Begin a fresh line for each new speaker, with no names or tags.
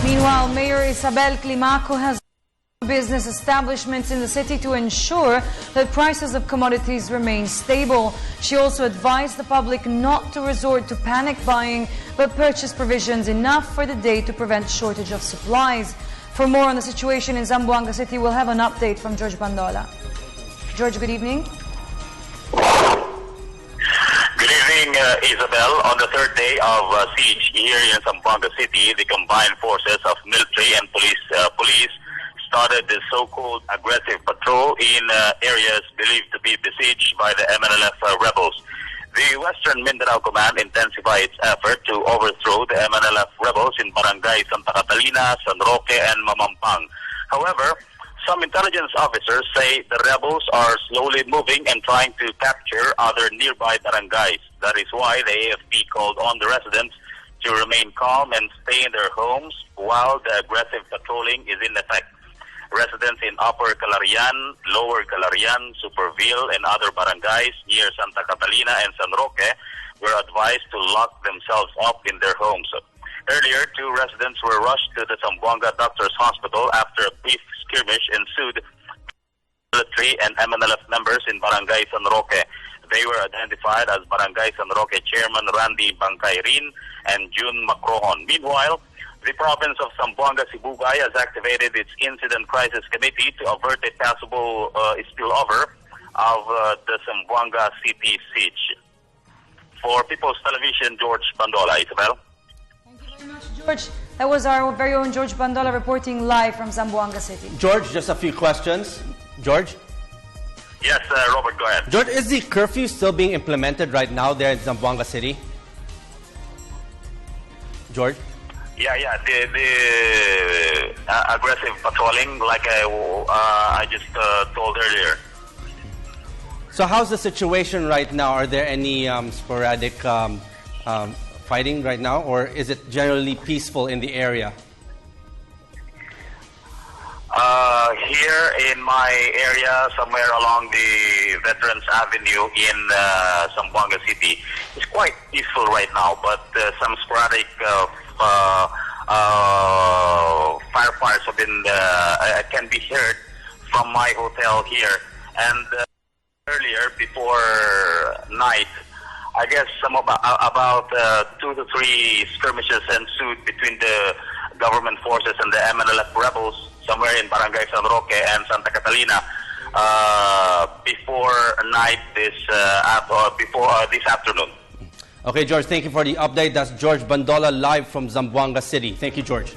Meanwhile, Mayor Isabel Climaco has business establishments in the city to ensure that prices of commodities remain stable. She also advised the public not to resort to panic buying, but purchase provisions enough for the day to prevent shortage of supplies. For more on the situation in Zamboanga City, we'll have an update from Jorge Bandola. George, good evening.
Good evening, Isabel. On the third day of siege here in Zamboanga City, the combined forces of military and police started the so-called aggressive patrol in areas believed to be besieged by the MNLF rebels. The Western Mindanao Command intensified its effort to overthrow the MNLF rebels in Barangay Santa Catalina, San Roque, and Mamampang. However, some intelligence officers say the rebels are slowly moving and trying to capture other nearby barangays. That is why the AFP called on the residents to remain calm and stay in their homes while the aggressive patrolling is in effect. Residents in Upper Calarian, Lower Calarian, Superville, and other barangays near Santa Catalina and San Roque were advised to lock themselves up in their homes. Earlier, 2 residents were rushed to the Zamboanga Doctors Hospital after a brief skirmish ensued. Military and MNLF members in Barangay San Roque. They were identified as Barangay San Roque Chairman Randy Bangkairin and June Macrohon. Meanwhile, the province of Zamboanga Sibugay has activated its Incident Crisis Committee to avert a possible spillover of the Zamboanga City siege. For People's Television, Jorge Bandola. Isabel.
Thank you very much, George. That was our very own Jorge Bandola reporting live from Zamboanga City.
George, just a few questions. George?
Yes, Robert, go ahead.
George, is the curfew still being implemented right now there in Zamboanga City? George?
Yeah, the aggressive patrolling, like I just told earlier.
So how's the situation right now? Are there any sporadic fighting right now, or is it generally peaceful in the area?
Here in my area, somewhere along the Veterans Avenue in Zamboanga City, it's quite peaceful right now, but some sporadic firefighters have been can be heard from my hotel here. And earlier, before night, I guess about 2 to 3 skirmishes ensued between the government forces and the MNLF rebels somewhere in Barangay San Roque and Santa Catalina before night this afternoon.
Okay, George, thank you for the update. That's Jorge Bandola live from Zamboanga City. Thank you, George.